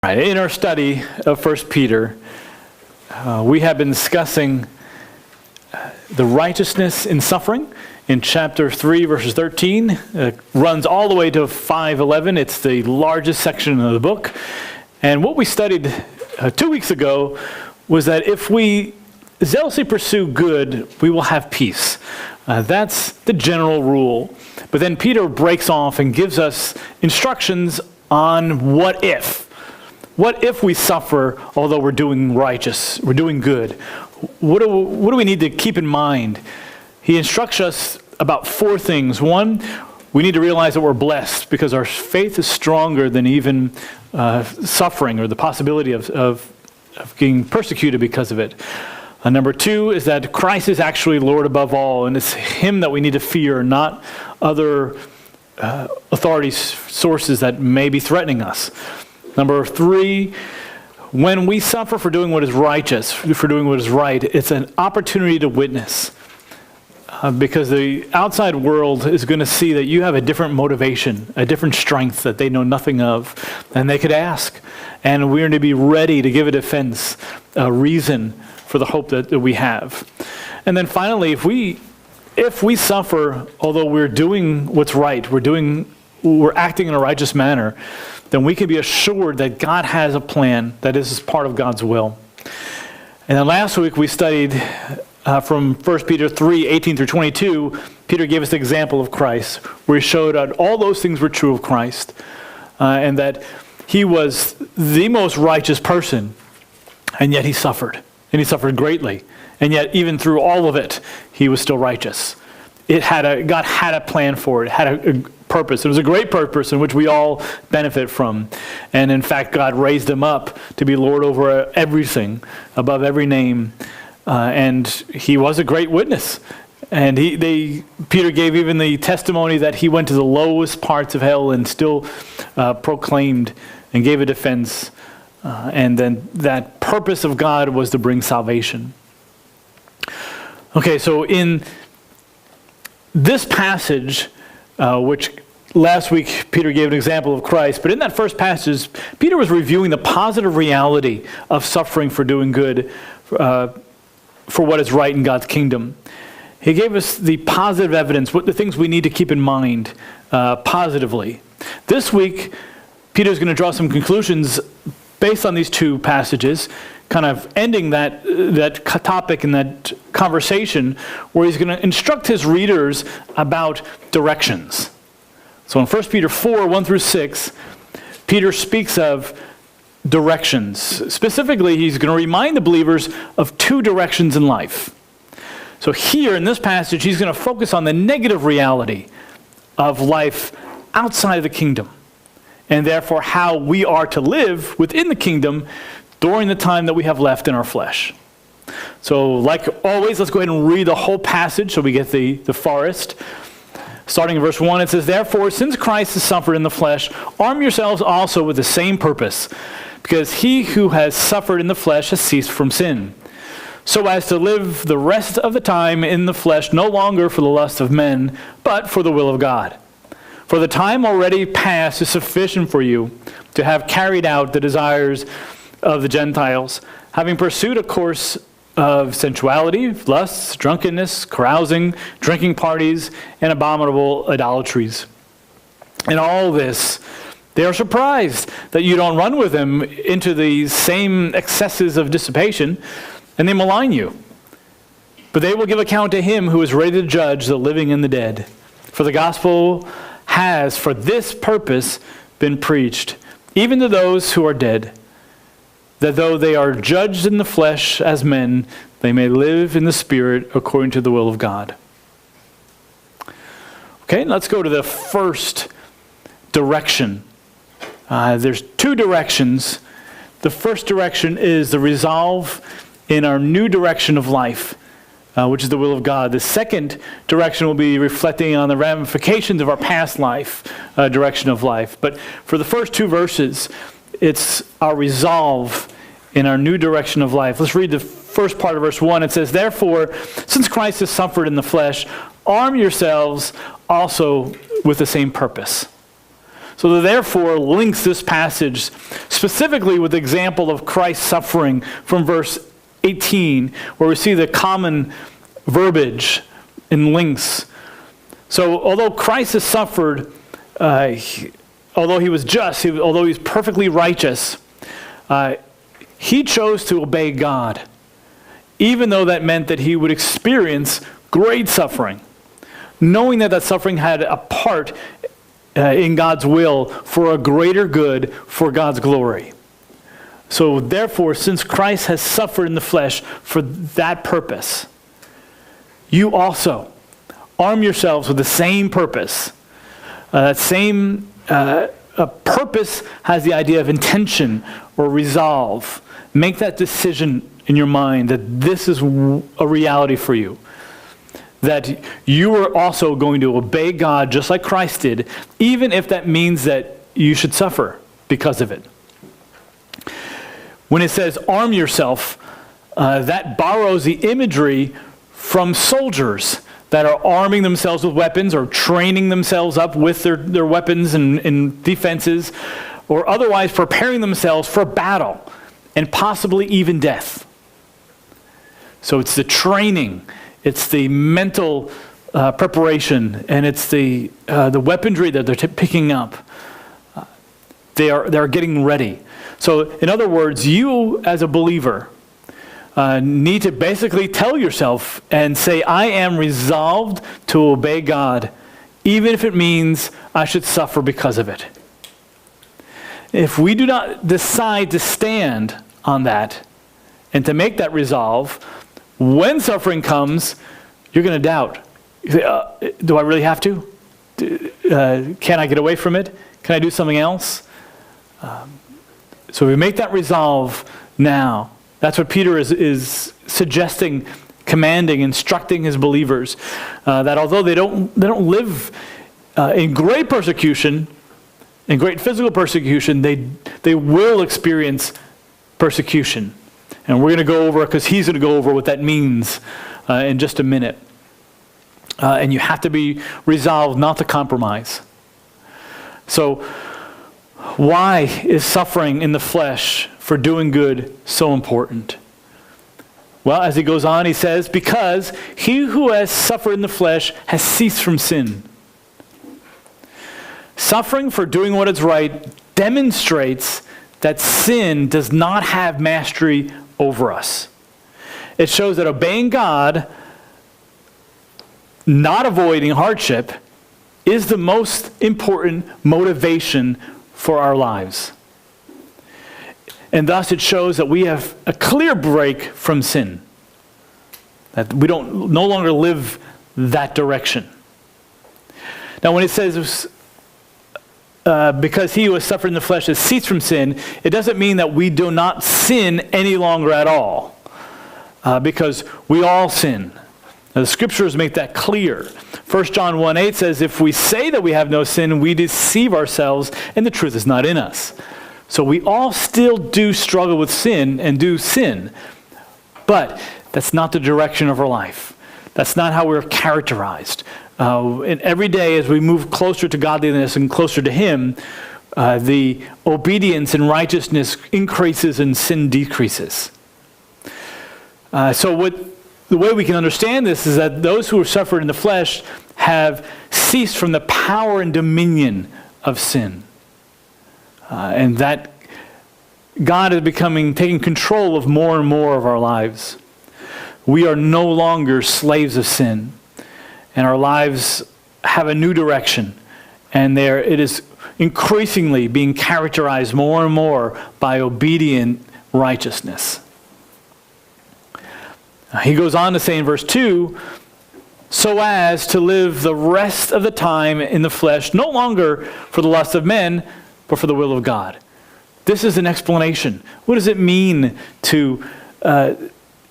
In our study of 1 Peter, we have been discussing the righteousness in suffering in chapter 3, verses 13. It runs all the way to 5:11. It's the largest section of the book. And what we studied 2 weeks ago was that if we zealously pursue good, we will have peace. That's the general rule. But then Peter breaks off and gives us instructions on what if. What if we suffer although we're doing righteous, we're doing good? What do we need to keep in mind? He instructs us about 4 things. 1, we need to realize that we're blessed because our faith is stronger than even suffering or the possibility of being persecuted because of it. Number 2 is that Christ is actually Lord above all, and it's Him that we need to fear, not other authorities, sources that may be threatening us. Number 3, when we suffer for doing what is righteous, for doing what is right, it's an opportunity to witness. Because the outside world is going to see that you have a different motivation, a different strength that they know nothing of, and they could ask. And we're going to be ready to give a defense, a reason for the hope that we have. And then finally, if we suffer, although we're doing what's right, we're acting in a righteous manner, then we can be assured that God has a plan, that is part of God's will. And then last week we studied from 1 Peter 3, 18 through 22, Peter gave us the example of Christ, where he showed that all those things were true of Christ, and that he was the most righteous person, and yet he suffered, and he suffered greatly. And yet even through all of it, he was still righteous. God had a plan for it, had a purpose. It was a great purpose in which we all benefit from. And in fact, God raised him up to be Lord over everything, above every name. And he was a great witness. And Peter gave even the testimony that he went to the lowest parts of hell and still proclaimed and gave a defense. And then that purpose of God was to bring salvation. Okay, so in this passage, which last week Peter gave an example of Christ, but in that first passage, Peter was reviewing the positive reality of suffering for doing good, for what is right in God's kingdom. He gave us the positive evidence, the things we need to keep in mind positively. This week, Peter's going to draw some conclusions based on these 2 passages, kind of ending that topic and that conversation, where he's going to instruct his readers about directions. So in 1 Peter 4, 1 through 6, Peter speaks of directions. Specifically, he's going to remind the believers of 2 directions in life. So here in this passage, he's going to focus on the negative reality of life outside of the kingdom, and therefore how we are to live within the kingdom during the time that we have left in our flesh. So like always, let's go ahead and read the whole passage so we get the forest. Starting in verse 1, it says, "Therefore, since Christ has suffered in the flesh, arm yourselves also with the same purpose, because he who has suffered in the flesh has ceased from sin, so as to live the rest of the time in the flesh no longer for the lust of men, but for the will of God. For the time already past is sufficient for you to have carried out the desires of the Gentiles, having pursued a course of sensuality, lusts, drunkenness, carousing, drinking parties, and abominable idolatries. In all this, they are surprised that you don't run with them into the same excesses of dissipation, and they malign you. But they will give account to him who is ready to judge the living and the dead. For the gospel has, for this purpose, been preached, even to those who are dead, that though they are judged in the flesh as men, they may live in the spirit according to the will of God." Okay, let's go to the first direction. There's 2 directions. The first direction is the resolve in our new direction of life, which is the will of God. The second direction will be reflecting on the ramifications of our past life, direction of life. But for the first 2 verses, it's our resolve in our new direction of life. Let's read the first part of verse 1. It says, "Therefore, since Christ has suffered in the flesh, arm yourselves also with the same purpose." So the therefore links this passage specifically with the example of Christ's suffering from verse 18, where we see the common verbiage in links. So although Christ has suffered, although he was just, although he's perfectly righteous, he chose to obey God, even though that meant that he would experience great suffering, knowing that that suffering had a part in God's will for a greater good, for God's glory. So therefore, since Christ has suffered in the flesh for that purpose, you also arm yourselves with the same purpose. That same purpose has the idea of intention or resolve. Make that decision in your mind that this is a reality for you. That you are also going to obey God just like Christ did, even if that means that you should suffer because of it. When it says arm yourself, that borrows the imagery from soldiers that are arming themselves with weapons or training themselves up with their weapons and defenses, or otherwise preparing themselves for battle and possibly even death. So it's the training, it's the mental preparation, and it's the weaponry that they're picking up. They're getting ready. So in other words, you as a believer need to basically tell yourself and say, I am resolved to obey God, even if it means I should suffer because of it. If we do not decide to stand on that and to make that resolve, when suffering comes, you're going to doubt. You say, do I really have to? Can I get away from it? Can I do something else? So we make that resolve now. That's what Peter is suggesting, commanding, instructing his believers, that although they don't live in great persecution, in great physical persecution, they will experience persecution. And we're going to go over, because he's going to go over what that means in just a minute. And you have to be resolved not to compromise. So why is suffering in the flesh for doing good so important? Well, as he goes on, he says, because he who has suffered in the flesh has ceased from sin. Suffering for doing what is right demonstrates that sin does not have mastery over us. It shows that obeying God, not avoiding hardship, is the most important motivation for our lives. And thus it shows that we have a clear break from sin. That we don't no longer live that direction. Now when it says, because he who has suffered in the flesh has ceased from sin, it doesn't mean that we do not sin any longer at all. Because we all sin. Now, the scriptures make that clear. 1 John 1:8 says, if we say that we have no sin, we deceive ourselves, and the truth is not in us. So we all still do struggle with sin and do sin. But that's not the direction of our life. That's not how we're characterized. And every day as we move closer to godliness and closer to him, the obedience and righteousness increases and sin decreases. So the way we can understand this is that those who have suffered in the flesh have ceased from the power and dominion of sin. And that God is taking control of more and more of our lives. We are no longer slaves of sin. And our lives have a new direction. And it is increasingly being characterized more and more by obedient righteousness. He goes on to say in verse 2, so as to live the rest of the time in the flesh, no longer for the lust of men, but for the will of God. This is an explanation. What does it mean to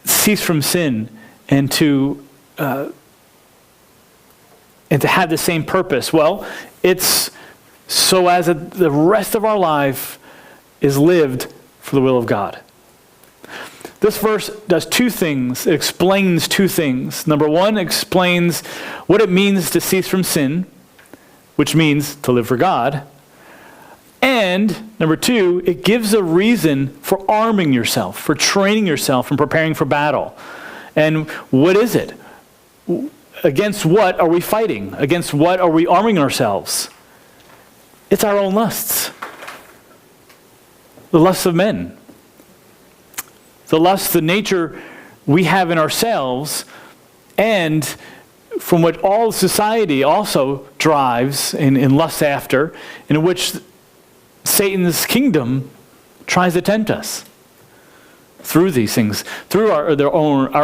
cease from sin and to have the same purpose? Well, it's so as the rest of our life is lived for the will of God. This verse does two things. It explains two things. Number one, it explains what it means to cease from sin, which means to live for God. And number two, it gives a reason for arming yourself, for training yourself and preparing for battle. And what is it? Against what are we fighting? Against what are we arming ourselves? It's our own lusts. The lusts of men. The lusts, the nature we have in ourselves, and from what all society also drives and lusts after, in which Satan's kingdom tries to tempt us through these things, through our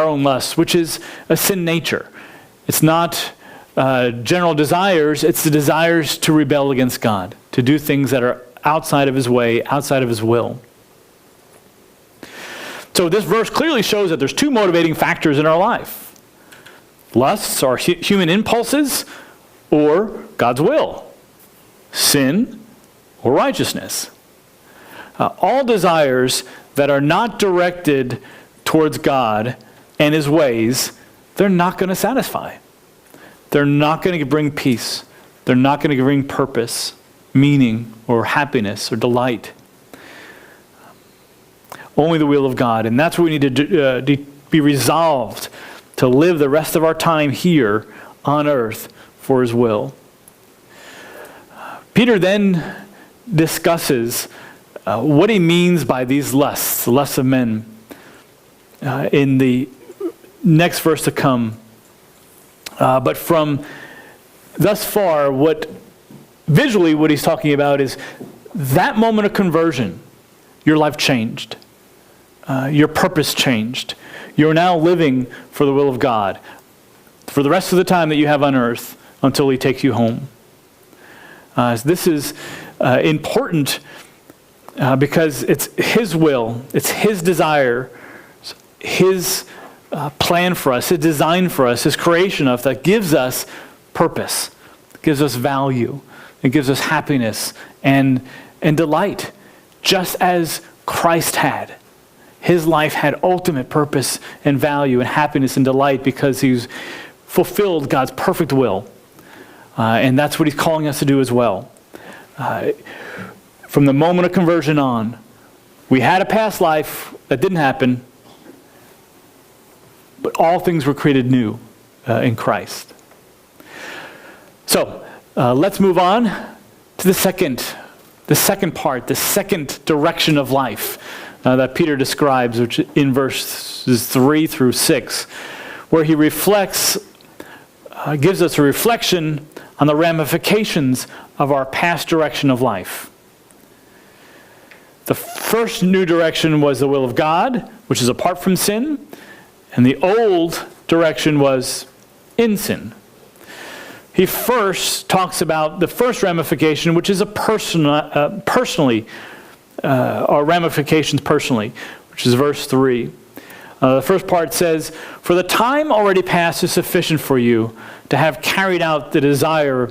own lusts, which is a sin nature. It's not general desires, it's the desires to rebel against God, to do things that are outside of his way, outside of his will. So this verse clearly shows that there's two motivating factors in our life. Lusts are human impulses or God's will. Sin or righteousness. All desires that are not directed towards God and his ways, they're not going to satisfy. They're not going to bring peace. They're not going to bring purpose, meaning, or happiness, or delight. Only the will of God. And that's what we need to be resolved to live the rest of our time here on earth for his will. Peter then discusses what he means by these lusts, the lusts of men, in the next verse to come. But from thus far, visually what he's talking about is that moment of conversion, your life changed. Your purpose changed. You're now living for the will of God for the rest of the time that you have on earth until he takes you home. This is important because it's his will, it's his desire, his plan for us, his design for us, his creation of us that gives us purpose, gives us value, it gives us happiness and delight, just as Christ had. His life had ultimate purpose and value and happiness and delight because he's fulfilled God's perfect will. And that's what he's calling us to do as well. From the moment of conversion on, we had a past life that didn't happen, but all things were created new in Christ. So let's move on to the second part, the second direction of life that Peter describes, which in verses 3 through 6, where he reflects, gives us a reflection on the ramifications of our past direction of life. The first new direction was the will of God, which is apart from sin, and the old direction was in sin. He first talks about the first ramification, which is personally, or ramifications personally, which is verse 3. The first part says, "For the time already past is sufficient for you to have carried out the desire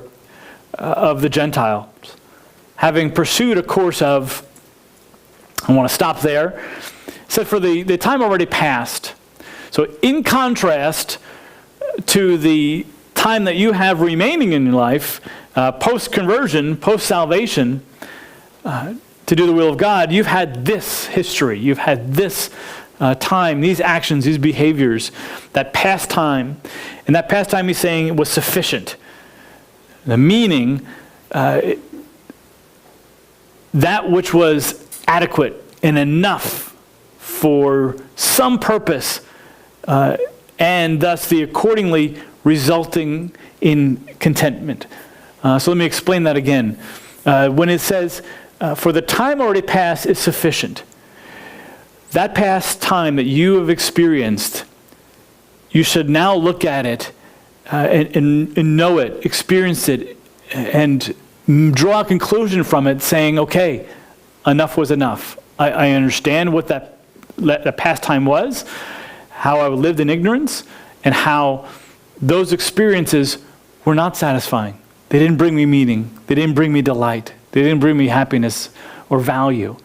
of the Gentiles, having pursued a course of," I want to stop there. It said, for the time already past. So in contrast to the time that you have remaining in your life, post-conversion, post-salvation, to do the will of God, you've had this history, you've had this time, these actions, these behaviors, that past time. And that past time, he's saying, was sufficient. The meaning, that which was adequate and enough for some purpose, and thus the accordingly resulting in contentment. So let me explain that again. When it says, for the time already past is sufficient, that past time that you have experienced, you should now look at it and know it, experience it, and draw a conclusion from it saying, okay, enough was enough. I understand what that past time was, how I lived in ignorance, and how those experiences were not satisfying. They didn't bring me meaning. They didn't bring me delight. They didn't bring me happiness or value.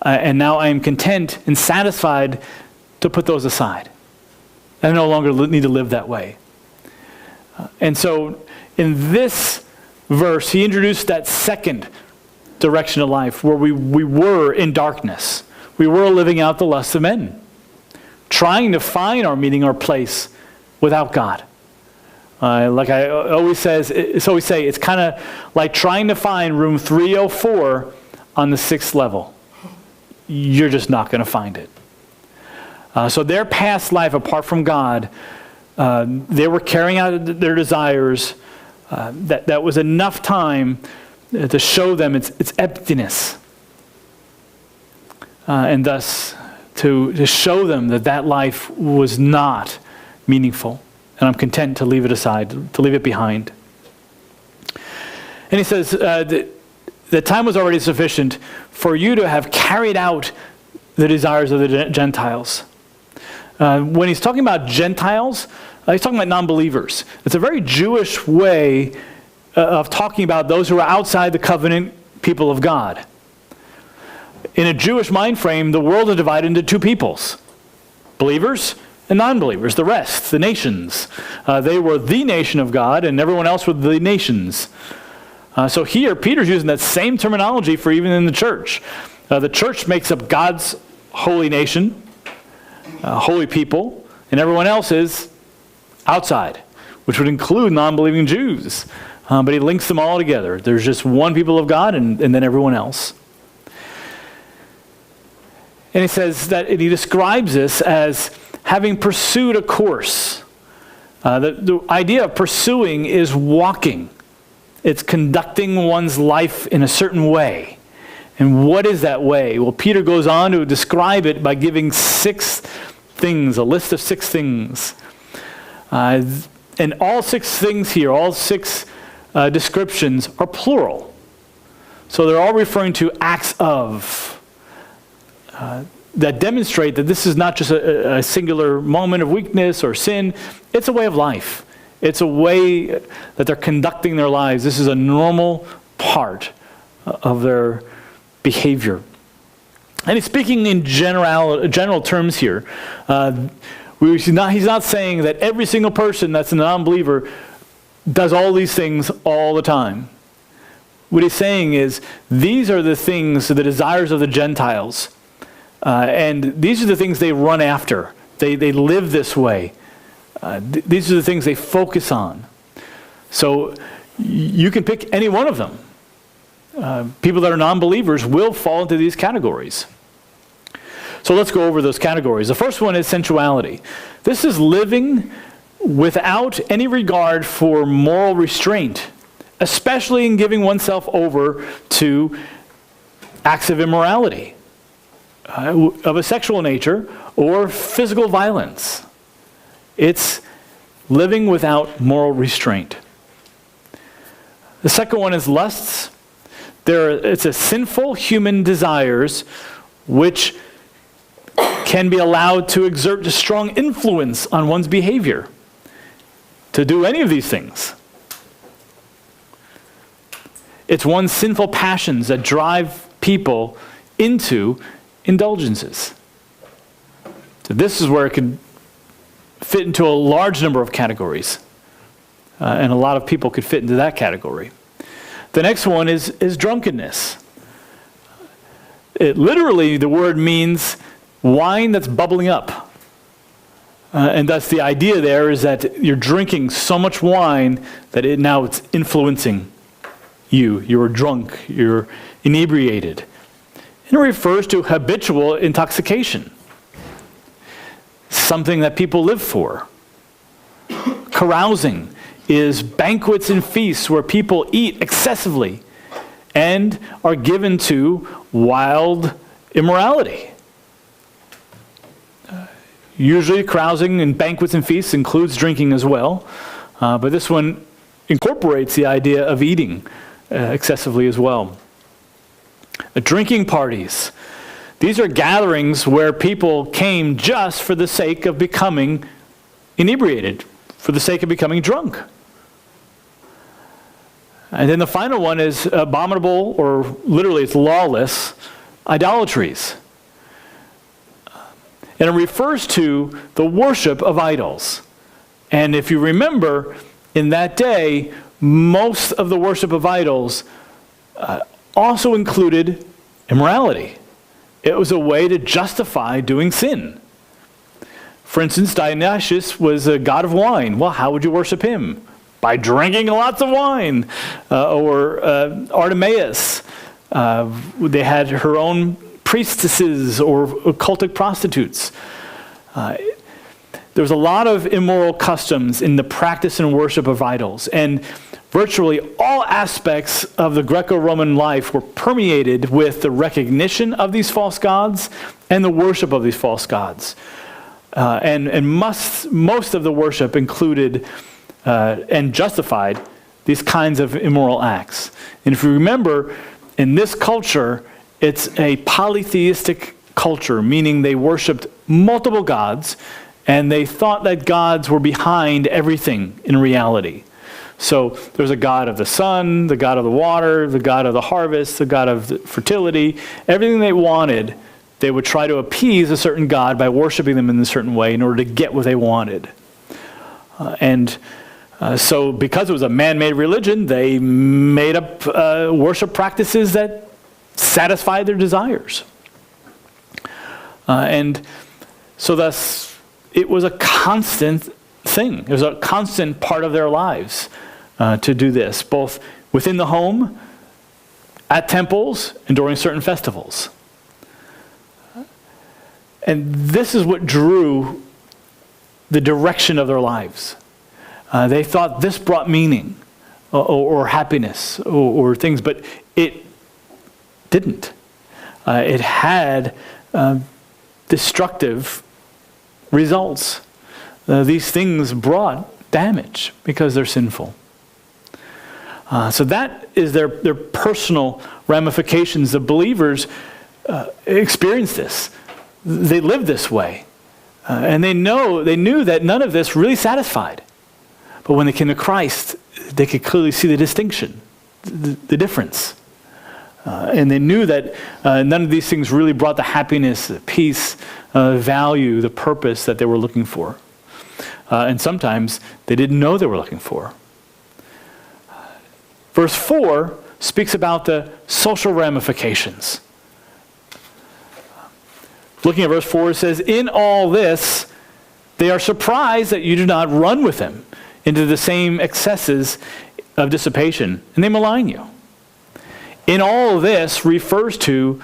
And now I am content and satisfied to put those aside. I no longer need to live that way. And so in this verse, he introduced that second direction of life where we were in darkness. We were living out the lusts of men, trying to find our meaning, our place without God. Like I always say, it's kind of like trying to find room 304 on the 6th level. You're just not going to find it. So their past life apart from God, they were carrying out their desires. That was enough time to show them its emptiness. And thus to show them that life was not meaningful. And I'm content to leave it aside, to leave it behind. And he says, the time was already sufficient for you to have carried out the desires of the Gentiles. When he's talking about Gentiles, he's talking about non-believers. It's a very Jewish way of talking about those who are outside the covenant people of God. In a Jewish mind frame, the world is divided into two peoples, believers and non-believers, the rest, the nations. They were the nation of God, and everyone else were the nations. So here, Peter's using that same terminology for even in the church. The church makes up God's holy nation, holy people, and everyone else is outside, which would include non-believing Jews. But he links them all together. There's just one people of God and then everyone else. And he says that he describes this as having pursued a course. The idea of pursuing is walking. It's conducting one's life in a certain way. And what is that way? Well, Peter goes on to describe it by giving 6 things, a list of 6 things. And all 6 things here, all 6 descriptions are plural. So they're all referring to acts of that demonstrate that this is not just a singular moment of weakness or sin. It's a way of life. It's a way that they're conducting their lives. This is a normal part of their behavior. And he's speaking in general terms here. He's not saying that every single person that's a non-believer does all these things all the time. What he's saying is, these are the things, the desires of the Gentiles. And these are the things they run after. They live this way. These are the things they focus on. So you can pick any one of them. People that are non-believers will fall into these categories. So let's go over those categories. The first one is sensuality. This is living without any regard for moral restraint, especially in giving oneself over to acts of immorality of a sexual nature or physical violence. It's living without moral restraint. The second one is lusts. It's a sinful human desires which can be allowed to exert a strong influence on one's behavior to do any of these things. It's one's sinful passions that drive people into indulgences. So this is where it could fit into a large number of categories. And a lot of people could fit into that category. The next one is drunkenness. Literally, the word means wine that's bubbling up. And thus the idea there is that you're drinking so much wine that it's influencing you. You're drunk. You're inebriated. And it refers to habitual intoxication. Something that people live for. Carousing is banquets and feasts where people eat excessively and are given to wild immorality. Usually carousing and banquets and feasts includes drinking as well, but this one incorporates the idea of eating excessively as well. Drinking parties. These are gatherings where people came just for the sake of becoming inebriated, for the sake of becoming drunk. And then the final one is abominable, or literally it's lawless, idolatries. And it refers to the worship of idols. And if you remember, in that day, most of the worship of idols also included immorality. It was a way to justify doing sin. For instance, Dionysius was a god of wine. Well, how would you worship him? By drinking lots of wine. Or Artemis. They had her own priestesses or cultic prostitutes. There was a lot of immoral customs in the practice and worship of idols. And virtually all aspects of the Greco-Roman life were permeated with the recognition of these false gods and the worship of these false gods. And most of the worship included and justified these kinds of immoral acts. And if you remember, in this culture, it's a polytheistic culture, meaning they worshipped multiple gods, and they thought that gods were behind everything in reality. So there's a god of the sun, the god of the water, the god of the harvest, the god of the fertility. Everything they wanted, they would try to appease a certain god by worshiping them in a certain way in order to get what they wanted. So because it was a man-made religion, they made up worship practices that satisfied their desires. And so thus, it was a constant thing. It was a constant part of their lives to do this, both within the home, at temples, and during certain festivals. And this is what drew the direction of their lives. They thought this brought meaning or happiness or things, but it didn't. It had destructive results. These things brought damage because they're sinful. So that is their personal ramifications. The believers experienced this. They lived this way. And they knew that none of this really satisfied. But when they came to Christ, they could clearly see the distinction, the difference. And they knew that none of these things really brought the happiness, the peace, value, the purpose that they were looking for. And sometimes they didn't know they were looking for. Verse 4 speaks about the social ramifications. Looking at verse 4, it says, "In all this, they are surprised that you do not run with them into the same excesses of dissipation, and they malign you." In all this refers to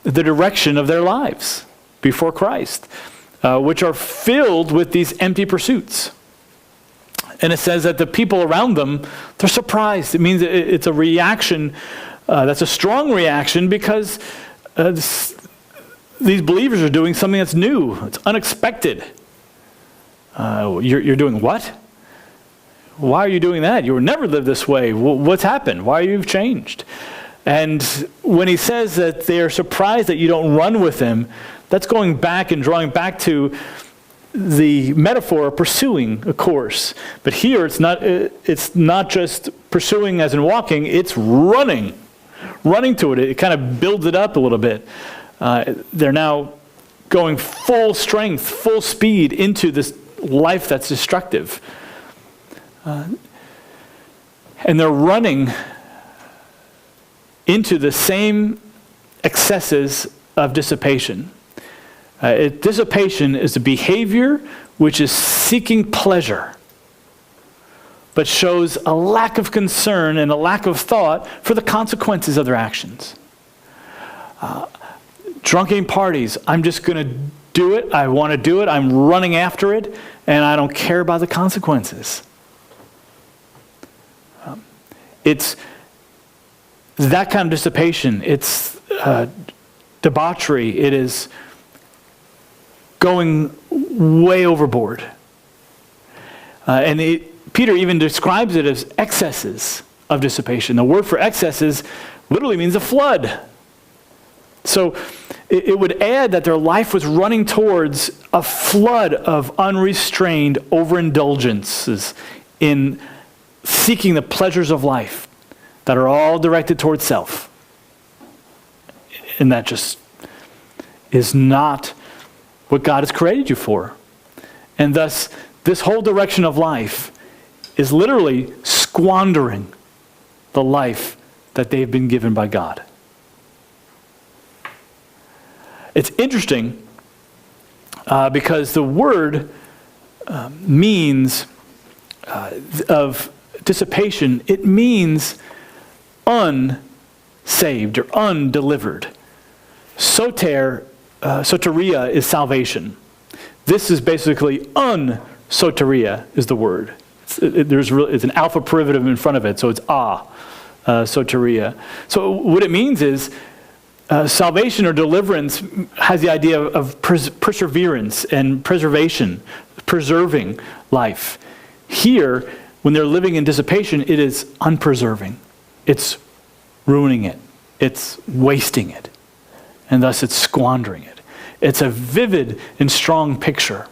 the direction of their lives before Christ, which are filled with these empty pursuits. And it says that the people around them, they're surprised. It means it's a reaction that's a strong reaction because these believers are doing something that's new. It's unexpected. You're doing what? Why are you doing that? You were never lived this way. What's happened? Why you've changed? And when he says that they are surprised that you don't run with him, that's going back and drawing back to the metaphor of pursuing a course. But here it's not just pursuing as in walking, it's running to it. It kind of builds it up a little bit. They're now going full strength, full speed into this life that's destructive. And they're running into the same excesses of dissipation. Dissipation is a behavior which is seeking pleasure, but shows a lack of concern and a lack of thought for the consequences of their actions. Drunken parties, I'm just going to do it, I want to do it, I'm running after it, and I don't care about the consequences. It's that kind of dissipation. It's debauchery. It is going way overboard. Peter even describes it as excesses of dissipation. The word for excesses literally means a flood. So it would add that their life was running towards a flood of unrestrained overindulgences in seeking the pleasures of life that are all directed towards self. And that just is not what God has created you for. And thus, this whole direction of life is literally squandering the life that they've been given by God. It's interesting because the word means of dissipation, it means unsaved or undelivered. Soteria is salvation. This is basically unsoteria is the word. It's an alpha privative in front of it, so it's soteria. So what it means is salvation or deliverance has the idea of perseverance and preservation, preserving life. Here, when they're living in dissipation, it is unpreserving. It's ruining it. It's wasting it. And thus it's squandering it. It's a vivid and strong picture.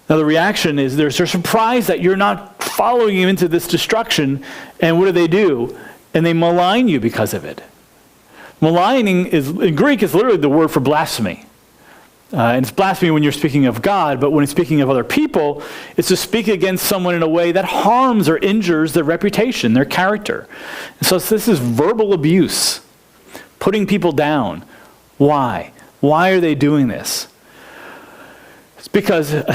Now the reaction is they're surprised that you're not following him into this destruction, and what do? And they malign you because of it. Maligning in Greek is literally the word for blasphemy. And it's blasphemy when you're speaking of God, but when it's speaking of other people, it's to speak against someone in a way that harms or injures their reputation, their character. And so this is verbal abuse, putting people down. Why? Why are they doing this? It's because the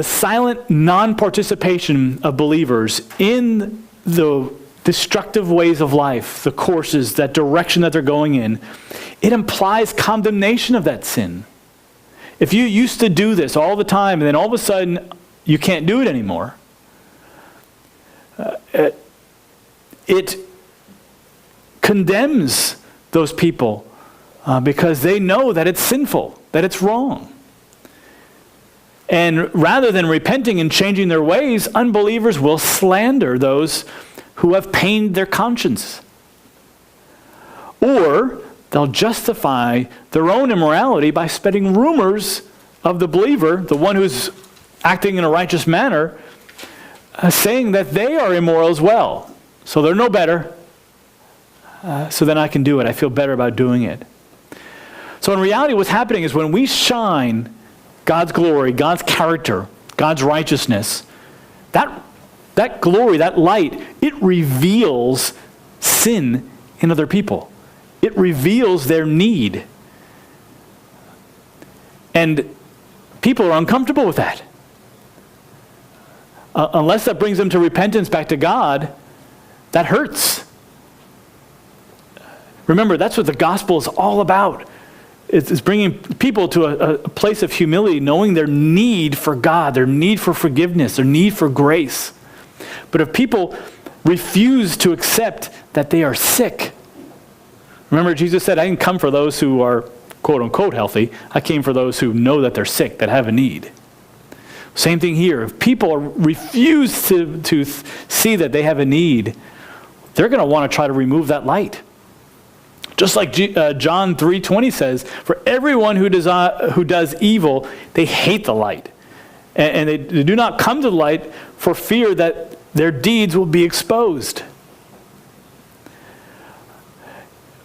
silent non-participation of believers in the destructive ways of life, the courses, that direction that they're going in, it implies condemnation of that sin. If you used to do this all the time and then all of a sudden you can't do it anymore, it condemns those people because they know that it's sinful, that it's wrong. And rather than repenting and changing their ways, unbelievers will slander those who have pained their conscience. Or they'll justify their own immorality by spreading rumors of the believer, the one who's acting in a righteous manner, saying that they are immoral as well. So they're no better. So then I can do it. I feel better about doing it. So in reality, what's happening is when we shine God's glory, God's character, God's righteousness, that glory, that light, it reveals sin in other people. It reveals their need. And people are uncomfortable with that. Unless that brings them to repentance back to God, that hurts. Remember, that's what the gospel is all about. It's bringing people to a place of humility, knowing their need for God, their need for forgiveness, their need for grace. But if people refuse to accept that they are sick, remember Jesus said, I didn't come for those who are quote unquote healthy. I came for those who know that they're sick, that have a need. Same thing here. If people refuse to see that they have a need, they're going to want to try to remove that light. Just like John 3:20 says, for everyone who does evil, they hate the light. And they do not come to the light for fear that their deeds will be exposed.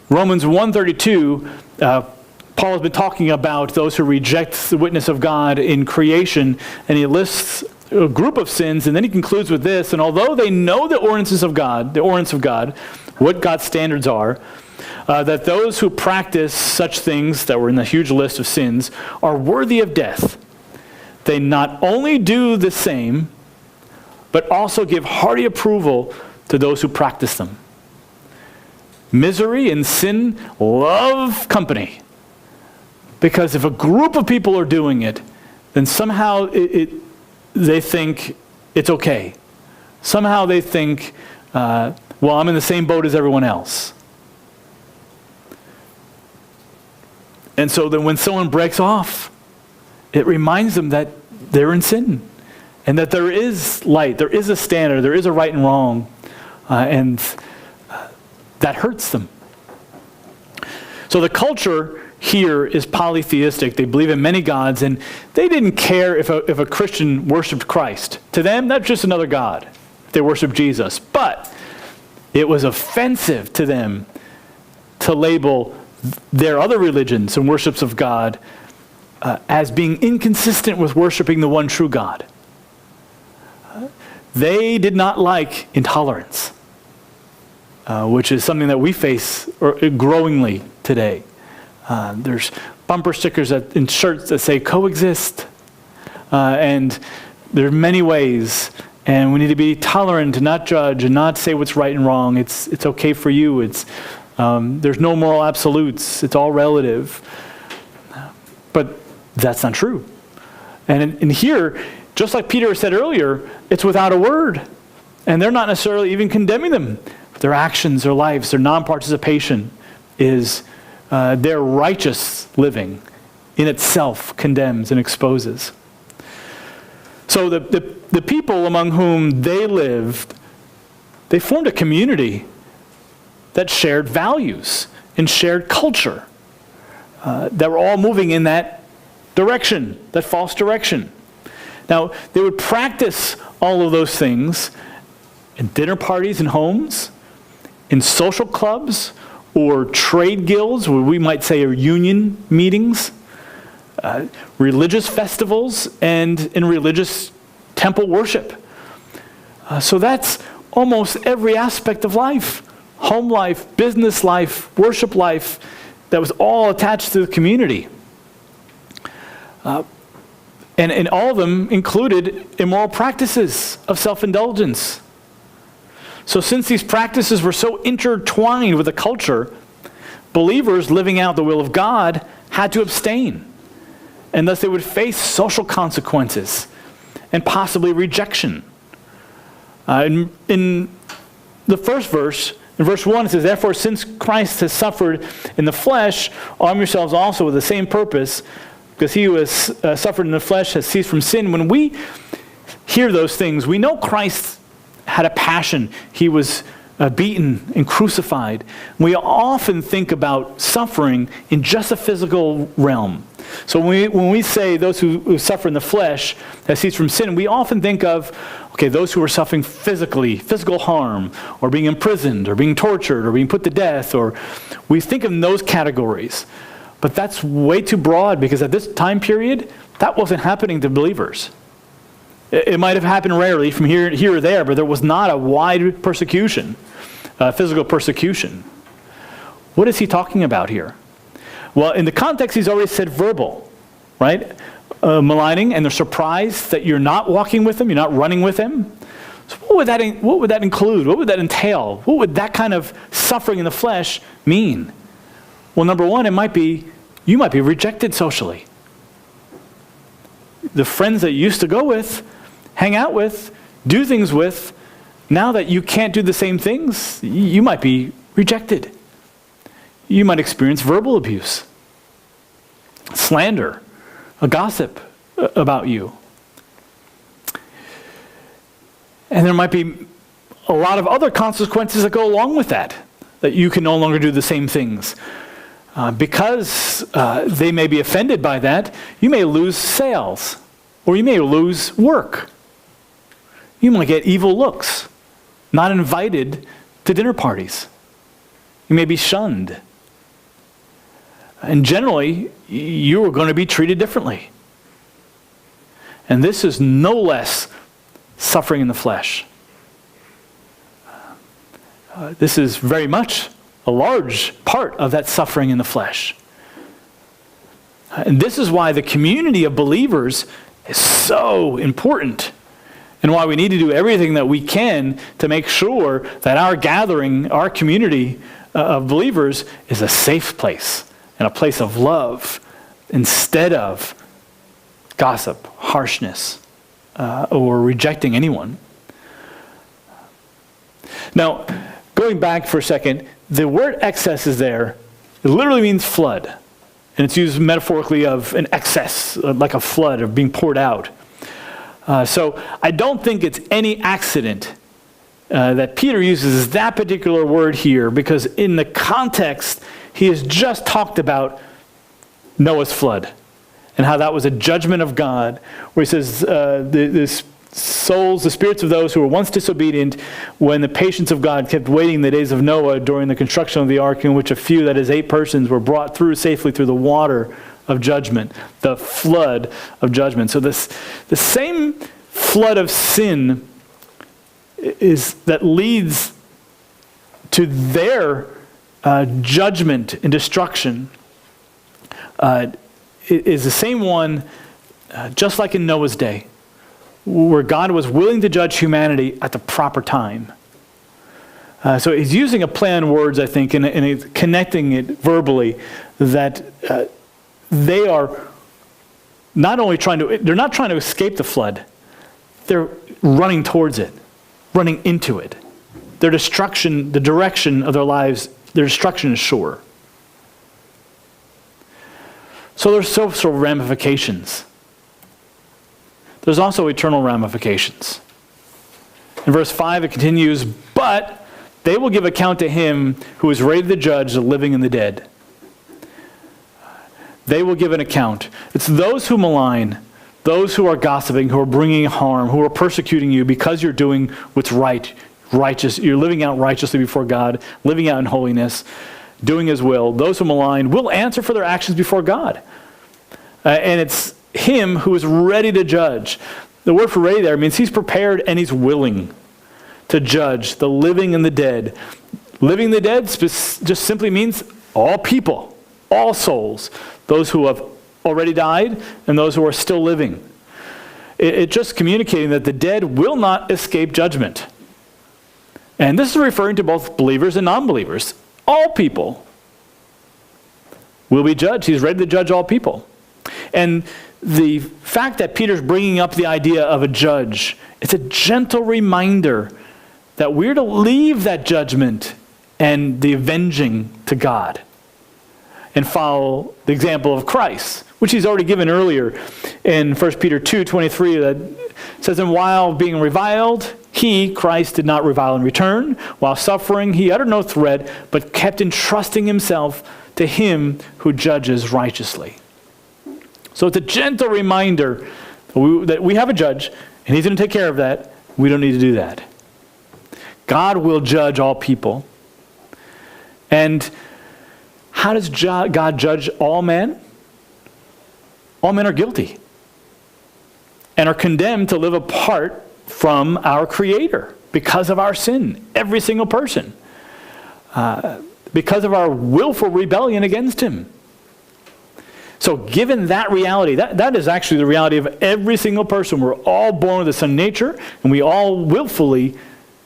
Romans 1:32, Paul has been talking about those who reject the witness of God in creation, and he lists a group of sins, and then he concludes with this, and although they know the ordinance of God, what God's standards are, that those who practice such things that were in the huge list of sins are worthy of death. They not only do the same, but also give hearty approval to those who practice them. Misery and sin love company. Because if a group of people are doing it, then somehow they think it's okay. Somehow they think, well, I'm in the same boat as everyone else. And so then when someone breaks off, it reminds them that they're in sin and that there is light, there is a standard, there is a right and wrong, and that hurts them. So the culture here is polytheistic. They believe in many gods, and they didn't care if a Christian worshiped Christ. To them, that's just another god. They worship Jesus. But it was offensive to them to label their other religions and worships of God as being inconsistent with worshiping the one true God. They did not like intolerance. which is something that we face growingly today. There's bumper stickers in shirts that say coexist, and there are many ways, and we need to be tolerant and not judge and not say what's right and wrong. It's okay for you. There's no moral absolutes. It's all relative. But that's not true. And in here, just like Peter said earlier, it's without a word. And they're not necessarily even condemning them. But their actions, their lives, their non-participation is their righteous living in itself condemns and exposes. So the people among whom they lived, they formed a community that shared values and shared culture, that were all moving in that direction, that false direction. Now, they would practice all of those things in dinner parties and homes, in social clubs, or trade guilds, where we might say are union meetings, religious festivals, and in religious temple worship. So that's almost every aspect of life. Home life, business life, worship life, that was all attached to the community. And all of them included immoral practices of self-indulgence. So since these practices were so intertwined with the culture, believers living out the will of God had to abstain. And thus they would face social consequences and possibly rejection. In the first verse, in verse 1, it says, "Therefore, since Christ has suffered in the flesh, arm yourselves also with the same purpose, because he who has suffered in the flesh has ceased from sin." When we hear those things, we know Christ had a passion. He was beaten and crucified. We often think about suffering in just a physical realm. So when we say those who suffer in the flesh have ceased from sin, we often think of, okay, those who are suffering physical harm, or being imprisoned, or being tortured, or being put to death, or we think in those categories. But that's way too broad, because at this time period, that wasn't happening to believers. It might have happened rarely from here or there, but there was not a wide persecution, physical persecution. What is he talking about here? Well, in the context, he's already said verbal, right? Maligning, and they're surprised that you're not walking with them, you're not running with them. So what would that include? What would that entail? What would that kind of suffering in the flesh mean? Well, number one, you might be rejected socially. The friends that you used to go with, hang out with, do things with, now that you can't do the same things, you might be rejected. You might experience verbal abuse, slander, a gossip about you. And there might be a lot of other consequences that go along with that you can no longer do the same things. Because they may be offended by that, you may lose sales, or you may lose work. You might get evil looks, not invited to dinner parties. You may be shunned. And generally, you are going to be treated differently. And this is no less suffering in the flesh. This is very much a large part of that suffering in the flesh. And this is why the community of believers is so important, and why we need to do everything that we can to make sure that our gathering, our community of believers is a safe place and a place of love instead of gossip, harshness, or rejecting anyone. Now, going back for a second, the word excess is there. It literally means flood. And it's used metaphorically of an excess, like a flood of being poured out. So I don't think it's any accident that Peter uses that particular word here, because in the context, he has just talked about Noah's flood and how that was a judgment of God, where he says the spirits of those who were once disobedient, when the patience of God kept waiting the days of Noah during the construction of the ark, in which a few, that is 8 persons, were brought through safely through the water of judgment, the flood of judgment. So the same flood of sin that leads to their judgment and destruction is the same one, just like in Noah's day, where God was willing to judge humanity at the proper time. So he's using a play on words, I think, and he's connecting it verbally, that they are not only they're not trying to escape the flood, they're running towards it, running into it. Their destruction, the direction of their lives, their destruction is sure. So there's social ramifications. There's also eternal ramifications. In verse 5 it continues, but they will give account to him who is ready to judge the living and the dead. They will give an account. It's those who malign, those who are gossiping, who are bringing harm, who are persecuting you because you're doing what's right, righteous. You're living out righteously before God, living out in holiness, doing his will. Those who malign will answer for their actions before God. And it's him who is ready to judge. The word for ready there means he's prepared and he's willing to judge the living and the dead. Living and the dead just simply means all people, all souls, those who have already died and those who are still living. It's just communicating that the dead will not escape judgment. And this is referring to both believers and non-believers. All people will be judged. He's ready to judge all people. And the fact that Peter's bringing up the idea of a judge, it's a gentle reminder that we're to leave that judgment and the avenging to God and follow the example of Christ, which he's already given earlier in 1 Peter 2:23 that says, and while being reviled, he, Christ, did not revile in return. While suffering, he uttered no threat, but kept entrusting himself to him who judges righteously. So it's a gentle reminder that we have a judge, and he's going to take care of that. We don't need to do that. God will judge all people. And how does God judge all men? All men are guilty and are condemned to live apart from our Creator because of our sin. Every single person. Because of our willful rebellion against him. So given that reality, that is actually the reality of every single person. We're all born with the sin nature, and we all willfully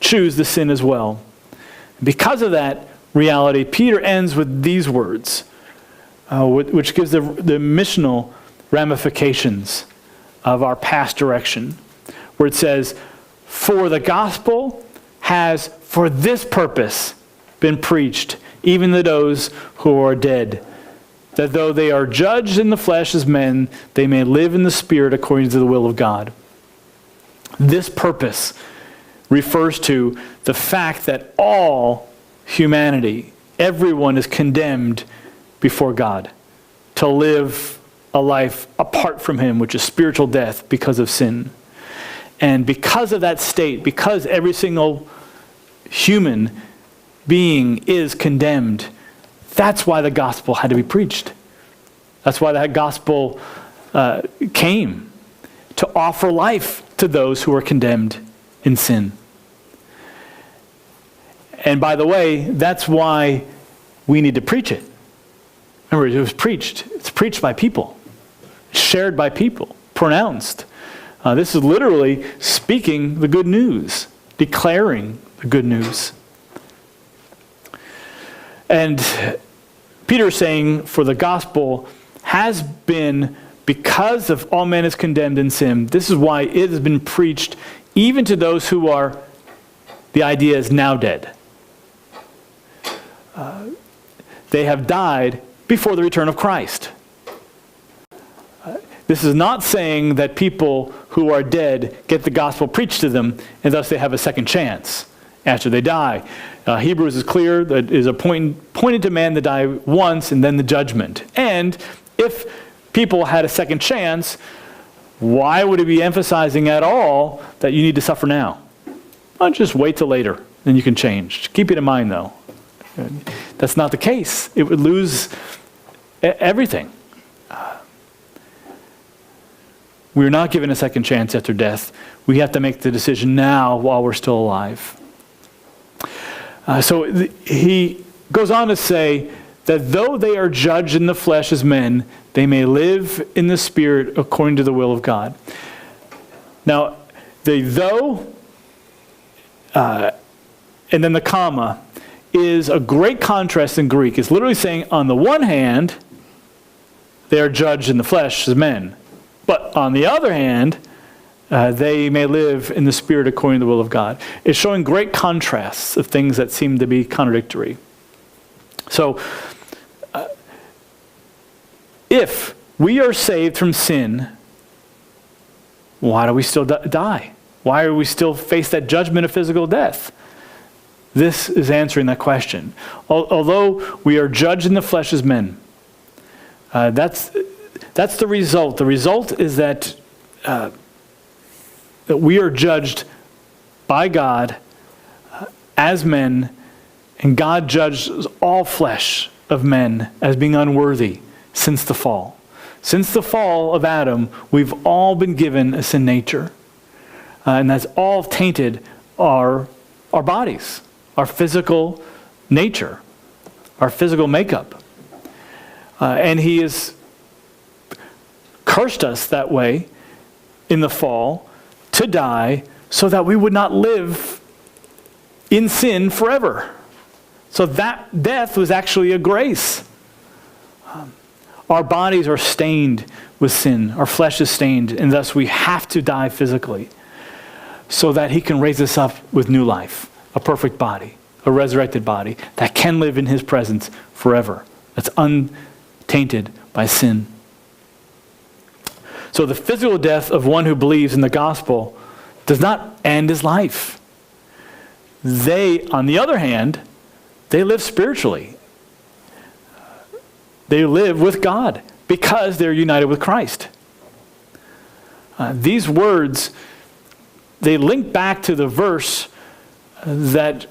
choose the sin as well. Because of that reality, Peter ends with these words, which gives the missional ramifications of our past direction, where it says, for the gospel has for this purpose been preached, even to those who are dead, that though they are judged in the flesh as men, they may live in the spirit according to the will of God. This purpose refers to the fact that all humanity, everyone is condemned before God to live a life apart from him, which is spiritual death because of sin. And because of that state, because every single human being is condemned, that's why the gospel had to be preached. That's why that gospel came, to offer life to those who are condemned in sin. And by the way, that's why we need to preach it. Remember, it was preached. It's preached by people, shared by people, pronounced. This is literally speaking the good news, declaring the good news. And Peter is saying, for the gospel has been, because of all men is condemned in sin, this is why it has been preached even to those who are, the idea is, now dead. They have died before the return of Christ. This is not saying that people who are dead get the gospel preached to them and thus they have a second chance after they die. Hebrews is clear that it is appointed to man to die once and then the judgment. And if people had a second chance, why would it be emphasizing at all that you need to suffer now? Well, just wait till later, then you can change. Keep it in mind, though. That's not the case. It would lose everything. We're not given a second chance after death. We have to make the decision now while we're still alive. He goes on to say that though they are judged in the flesh as men, they may live in the Spirit according to the will of God. Now, the though, and then the comma, is a great contrast in Greek. It's literally saying, on the one hand, they are judged in the flesh as men. But on the other hand, they may live in the Spirit according to the will of God. It's showing great contrasts of things that seem to be contradictory. So, if we are saved from sin, why do we still die? Why do we still face that judgment of physical death? This is answering that question. Although we are judged in the flesh as men, that's the result. The result is that we are judged by God as men, and God judges all flesh of men as being unworthy since the fall. Since the fall of Adam, we've all been given a sin nature. And that's all tainted our bodies, our physical nature, our physical makeup. And he has cursed us that way in the fall to die so that we would not live in sin forever. So that death was actually a grace. Our bodies are stained with sin. Our flesh is stained, and thus we have to die physically so that he can raise us up with new life, a perfect body, a resurrected body that can live in his presence forever. That's untainted by sin. So the physical death of one who believes in the gospel does not end his life. They, on the other hand, they live spiritually. They live with God because they're united with Christ. These words, they link back to the verse that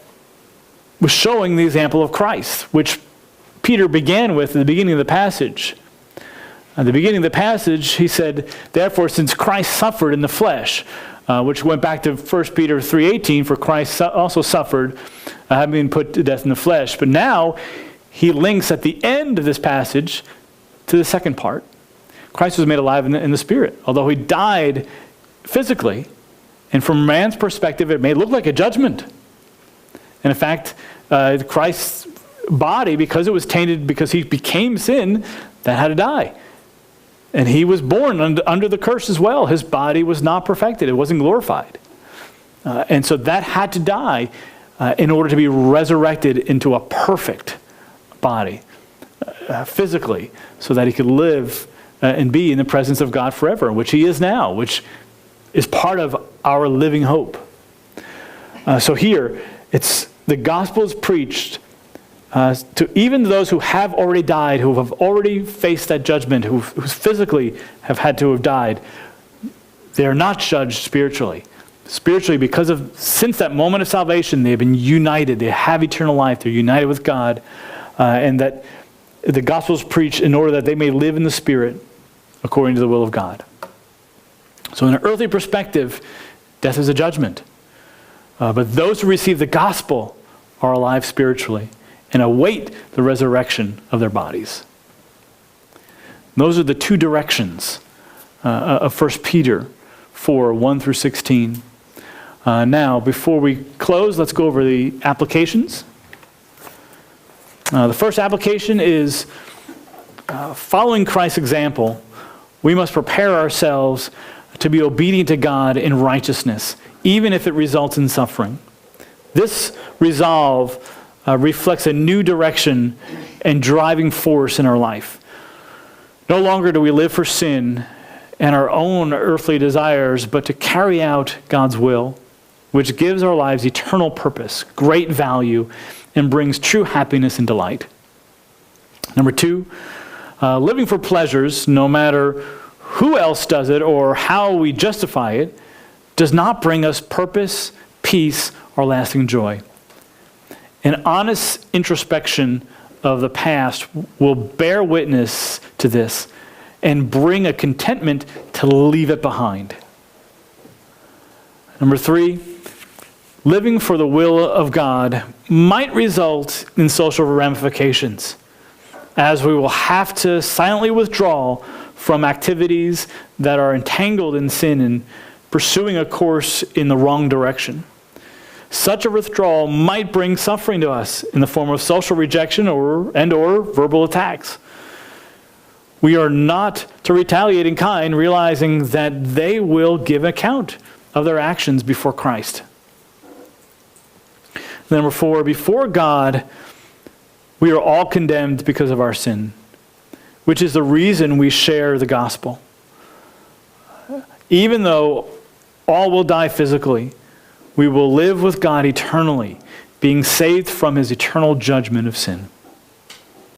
was showing the example of Christ, which Peter began with at the beginning of the passage. At the beginning of the passage, he said, therefore, since Christ suffered in the flesh, which went back to 1 Peter 3:18, for Christ also suffered, having been put to death in the flesh. But now, he links at the end of this passage to the second part. Christ was made alive in the Spirit. Although he died physically, and from man's perspective, it may look like a judgment. And in fact, Christ's body, because it was tainted, because he became sin, that had to die. And he was born under the curse as well. His body was not perfected. It wasn't glorified. And so that had to die in order to be resurrected into a perfect body, physically, so that he could live and be in the presence of God forever, which he is now, which is part of our living hope. So here, it's the gospel is preached to even those who have already died, who have already faced that judgment, who physically have had to have died. They are not judged spiritually. Spiritually, since that moment of salvation, they have been united. They have eternal life. They're united with God. And that the gospel is preached in order that they may live in the Spirit according to the will of God. So in an earthly perspective, death is a judgment. But those who receive the gospel are alive spiritually and await the resurrection of their bodies. Those are the two directions of 1 Peter 4, 1 through 16. Now, before we close, let's go over the applications. The first application is following Christ's example, we must prepare ourselves to be obedient to God in righteousness, even if it results in suffering. This resolve reflects a new direction and driving force in our life. No longer do we live for sin and our own earthly desires, but to carry out God's will, which gives our lives eternal purpose, great value, and brings true happiness and delight. Number two, living for pleasures, no matter who else does it or how we justify it, does not bring us purpose, peace, or lasting joy. An honest introspection of the past will bear witness to this and bring a contentment to leave it behind. Number three, living for the will of God might result in social ramifications, as we will have to silently withdraw from activities that are entangled in sin and pursuing a course in the wrong direction. Such a withdrawal might bring suffering to us in the form of social rejection or verbal attacks. We are not to retaliate in kind, realizing that they will give account of their actions before Christ. Number 4, before God, we are all condemned because of our sin, which is the reason we share the gospel. Even though all will die physically, we will live with God eternally, being saved from his eternal judgment of sin.